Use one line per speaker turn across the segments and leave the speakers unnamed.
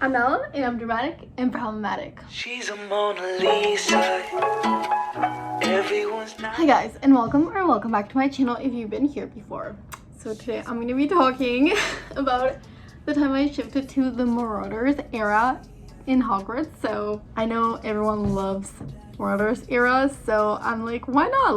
I'm Ella, and I'm dramatic and problematic.
She's a Mona Lisa. Everyone's not.
Hi guys, and welcome back to my channel if you've been here before. So today I'm going to be talking about the time I shifted to the Marauders era in Hogwarts. So I know everyone loves Marauders era, so I'm like, why not?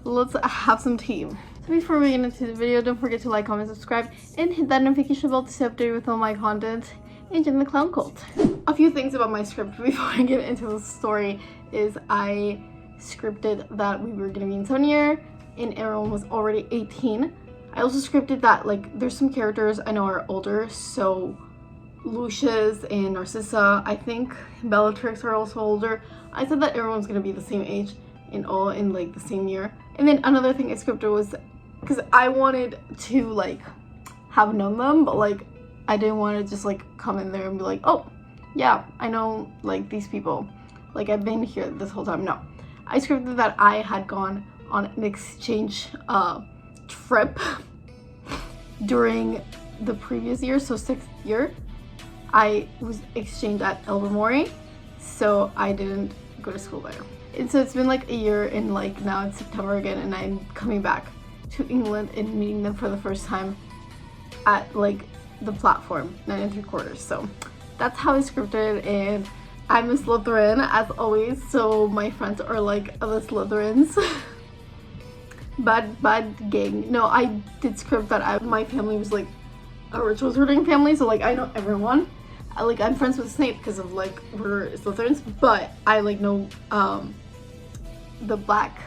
Let's have some tea. So before we get into the video, don't forget to like, comment, subscribe, and hit that notification bell to stay updated with all my content and join the clown cult. A few things about my script before I get into the story is I scripted that we were gonna be in 7th year and everyone was already 18. I also scripted that like there's some characters I know are older, so Lucius and Narcissa, I think Bellatrix are also older. I said that everyone's gonna be the same age and all in like the same year. And then another thing I scripted was because I wanted to like have known them, but like I didn't want to just like come in there and be like, oh yeah, I know like these people, like I've been here this whole time. No, I scripted that I had gone on an exchange trip during the previous year, so 6th year I was exchanged at Elvermore, so I didn't go to school there. And so it's been like a year, and like now it's September again, and I'm coming back to England and meeting them for the first time at like the platform 9 3/4. So that's how I scripted, and I'm a Slytherin as always, so my friends are like the Slytherins. bad gang. No, I did script that my family was like a ritual sorting family, so like I know everyone. I'm friends with Snape because of like we're Slytherins, but I like know the Black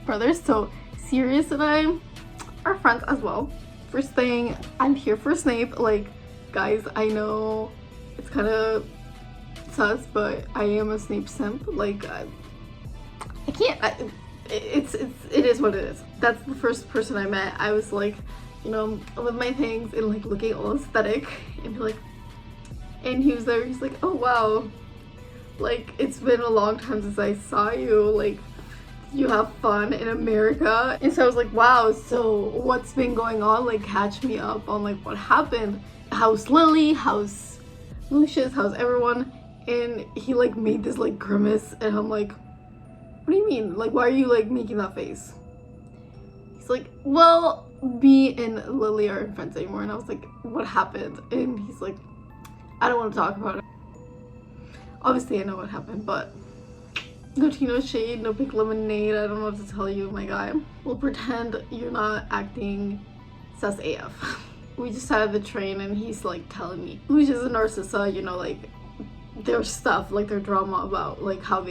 brothers, so Sirius and I are friends as well. First thing, I'm here for Snape. Like guys, I know it's kind of sus, but I am a Snape simp. Like I can't, it is what it is. That's the first person I met. I was like, you know, with my things and like looking all aesthetic and be like, and he was there, he's like, oh wow, like it's been a long time since I saw you, like you have fun in America. And so I was like, wow, so what's been going on? Like catch me up on like what happened. How's Lily? How's Lucius? How's everyone? And he like made this like grimace, and I'm like, what do you mean? Like, why are you like making that face? He's like, well, me and Lily aren't friends anymore. And I was like, what happened? And he's like, I don't want to talk about it. Obviously I know what happened, but no tea, no shade, no pink lemonade. I don't know what to tell you, my guy. We'll pretend you're not acting sus AF. We just sat at the train and he's like telling me Lucius and Narcissa, you know, like their stuff, like their drama about like how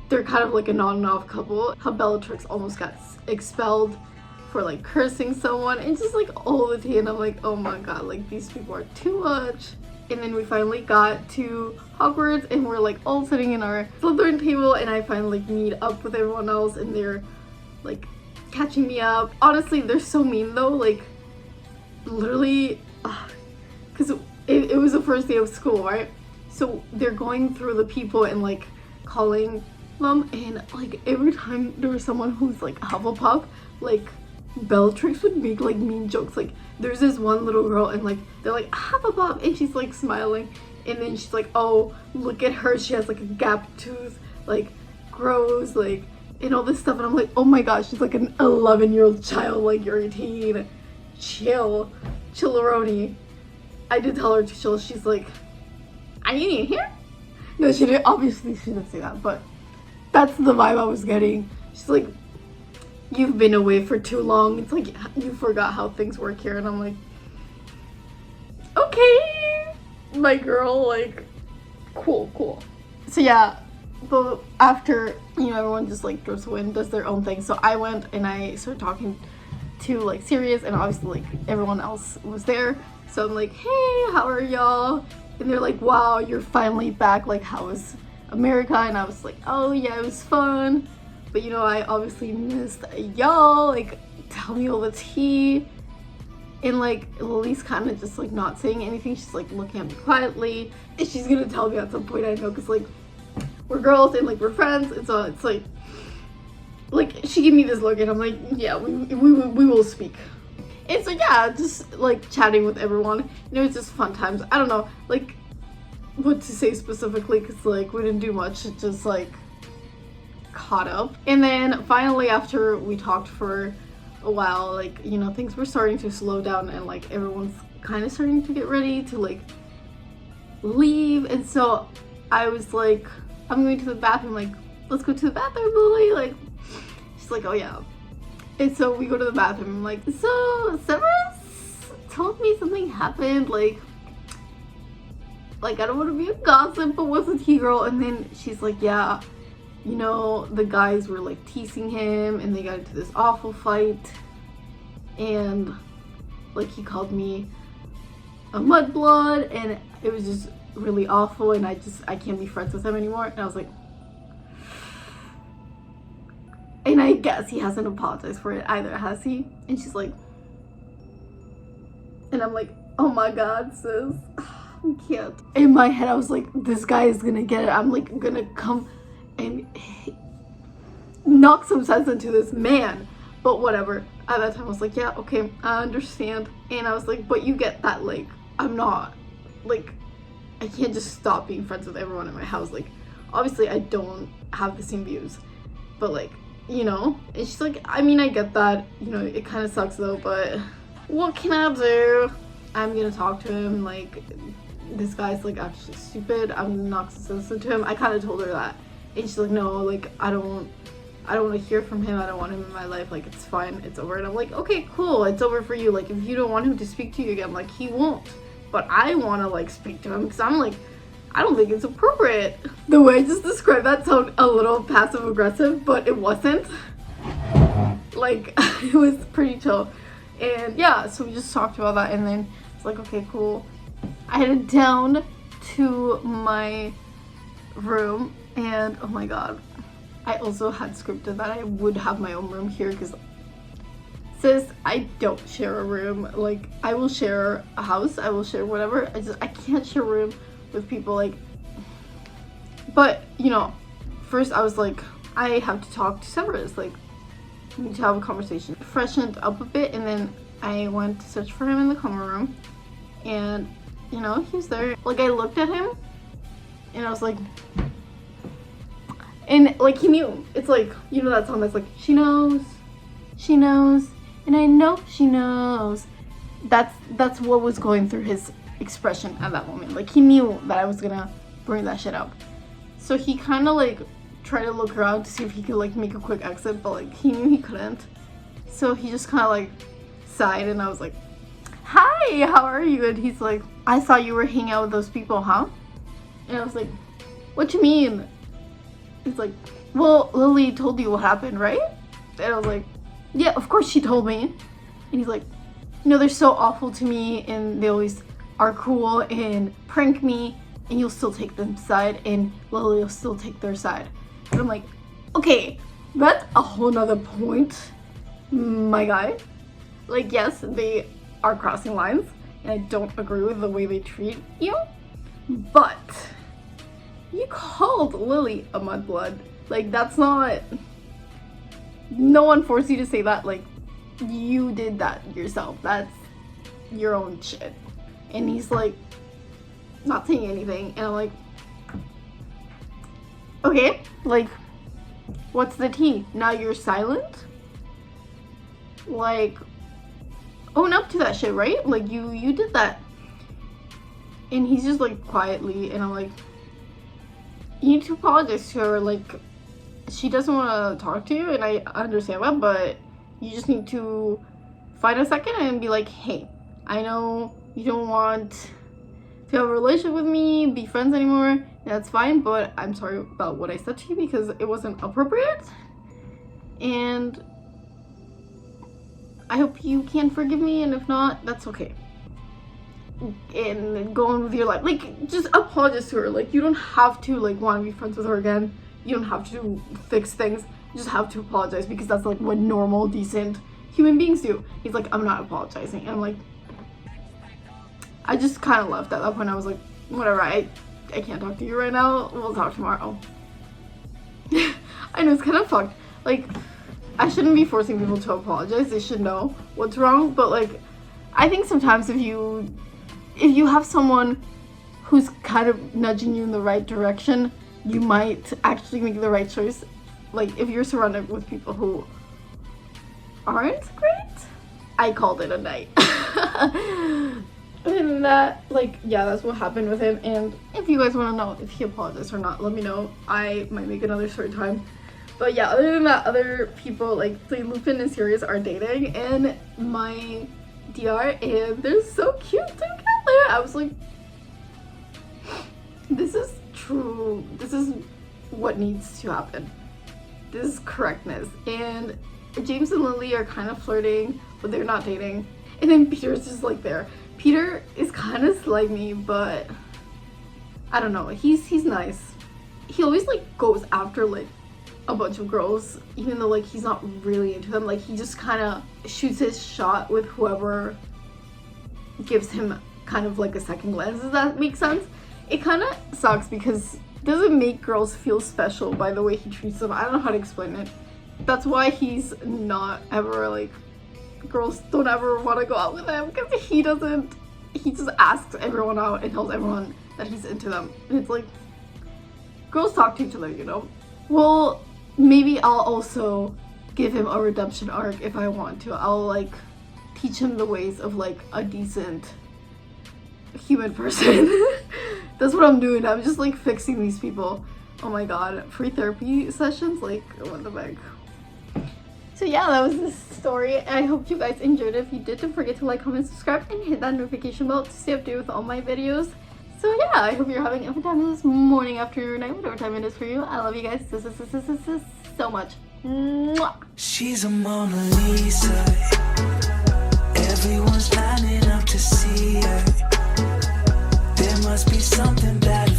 they're kind of like a on and off couple, how Bellatrix almost got expelled for like cursing someone, and just like all the tea. And I'm like, oh my god, like these people are too much. And then we finally got to Hogwarts and we're like all sitting in our Slytherin table, and I finally like meet up with everyone else and they're like catching me up. Honestly, they're so mean though, like literally, because it was the first day of school, right? So they're going through the people and like calling them, and like every time there was someone who's like Hufflepuff, like Bellatrix would make like mean jokes. Like there's this one little girl and like they're like Hufflepuff, and she's like smiling, and then she's like, oh look at her, she has like a gap tooth, like gross, like and all this stuff. And I'm like, oh my gosh, she's like an 11-year-old child, like you're 18, chilleroni. I did tell her to chill. She's like, are you in here? No, she didn't, obviously she didn't say that, but that's the vibe I was getting. She's like, you've been away for too long, it's like you forgot how things work here. And I'm like, okay my girl, like cool. So yeah, but after, you know, everyone just like goes away and does their own thing, so I went and I started talking to like Sirius, and obviously like everyone else was there. So I'm like, hey, how are y'all? And they're like, wow, you're finally back, like how was America? And I was like, oh yeah, it was fun, but you know, I obviously missed y'all, like tell me all the tea. And like Lily's kind of just like not saying anything, she's like looking at me quietly, and she's gonna tell me at some point, I know, because like we're girls and like we're friends, and so it's like she gave me this look, and I'm like, yeah, we will speak. And so yeah, just like chatting with everyone, you know, it's just fun times. I don't know, like what to say specifically because like we didn't do much. It just like caught up. And then finally after we talked for a while, like, you know, things were starting to slow down and like everyone's kind of starting to get ready to like leave. And so I was like, I'm going to the bathroom, like, let's go to the bathroom, Lily. Like, she's like, oh yeah. And so we go to the bathroom. I'm like, so Severus told me something happened. Like I don't want to be a gossip, but wasn't he, girl? And then she's like, yeah, you know, the guys were like teasing him and they got into this awful fight. And like he called me a mudblood and it was just really awful and I can't be friends with him anymore. And I was like, and I guess he hasn't apologized for it either, has he? And she's like, and I'm like, oh my god, sis, I can't. In my head I was like, this guy is gonna get it. I'm like gonna come and knock some sense into this man. But whatever. At that time I was like, yeah, okay, I understand. And I was like, but you get that, like, I'm not, like, I can't just stop being friends with everyone in my house. Like, obviously I don't have the same views, but like, you know. And she's like, I mean, I get that, you know, it kind of sucks though, but what can I do? I'm gonna talk to him. Like, this guy's like actually stupid. I'm not gonna listen to him. I kind of told her that. And she's like, no, like, I don't want to hear from him. I don't want him in my life. Like, it's fine. It's over. And I'm like, okay, cool. It's over for you. Like, if you don't want him to speak to you again, like, he won't. But I want to, like, speak to him because I'm like, I don't think it's appropriate. The way I just described that sounded a little passive aggressive, but it wasn't. Like, it was pretty chill. And yeah, so we just talked about that and then it's like, okay, cool. I headed down to my room and oh my god, I also had scripted that I would have my own room here because sis, I don't share a room. Like, I will share a house, I will share whatever. I can't share a room with people, like. But you know, first I was like, I have to talk to Severus, like, we need to have a conversation. Freshened up a bit and then I went to search for him in the common room and you know, he was there. Like, I looked at him and I was like, and like he knew. It's like, you know that song that's like, she knows, and I know she knows. That's what was going through his expression at that moment. Like, he knew that I was gonna bring that shit up. So he kind of like tried to look around to see if he could like make a quick exit, but like he knew he couldn't. So he just kind of like sighed and I was like, hi, how are you? And he's like, I saw you were hanging out with those people, huh? And I was like, what you mean? He's like, well, Lily told you what happened, right? And I was like, yeah, of course she told me. And he's like, you know, they're so awful to me and they always are cruel and prank me and you'll still take them side and Lily will still take their side. And I'm like, okay, that's a whole nother point, my guy. Like, yes, they are crossing lines and I don't agree with the way they treat you, but you called Lily a mudblood. Like, that's not, no one forced you to say that. Like, you did that yourself. That's your own shit. And he's like, not saying anything. And I'm like, okay, like, what's the tea? Now you're silent? Like, own up to that shit, right? Like, you did that. And he's just like quietly, and I'm like, you need to apologize to her. Like, she doesn't want to talk to you and I understand that, but you just need to find a second and be like, hey, I know you don't want to have a relationship with me, be friends anymore, that's fine, but I'm sorry about what I said to you because it wasn't appropriate and I hope you can forgive me, and if not, that's okay. And go on with your life. Like, just apologize to her. Like, you don't have to like want to be friends with her again. You don't have to fix things. You just have to apologize because that's like what normal, decent human beings do. He's like, I'm not apologizing. And I'm like, I just kind of left at that point. I was like, whatever, I can't talk to you right now. We'll talk tomorrow. I know, it's kind of fucked. Like, I shouldn't be forcing people to apologize. They should know what's wrong. But like, I think sometimes if you have someone who's kind of nudging you in the right direction, you might actually make the right choice. Like, if you're surrounded with people who aren't great, I called it a night. And that, like, yeah, that's what happened with him. And if you guys want to know if he apologized or not, let me know. I might make another story time. But yeah, other than that, other people like Lupin and Sirius are dating in my DR, and they're so cute together. I was like, this is true. This is what needs to happen. This is correctness. And James and Lily are kind of flirting, but they're not dating. And then Peter's just like there. Peter is kind of slimy, but I don't know. He's nice. He always like goes after like a bunch of girls, even though like he's not really into them. Like, he just kind of shoots his shot with whoever gives him kind of like a second glance. Does that make sense? It kind of sucks because it doesn't make girls feel special by the way he treats them. I don't know how to explain it. That's why he's not ever like, girls don't ever want to go out with him, because he just asks everyone out and tells everyone that he's into them. And it's like, girls talk to each other, you know? Well, maybe I'll also give him a redemption arc if I want to. I'll like teach him the ways of like a decent human person. That's what I'm doing. I'm just like fixing these people. Oh my god, free therapy sessions, like what the heck. So yeah, that was this story. I hope you guys enjoyed it. If you did, don't forget to like, comment, subscribe, and hit that notification bell to stay up to date with all my videos. So yeah, I hope you're having a good time this morning, afternoon, night, whatever time it is for you. I love you guys so much. Mwah.
She's a Mona Lisa. Everyone's lining up to see her. There must be something bad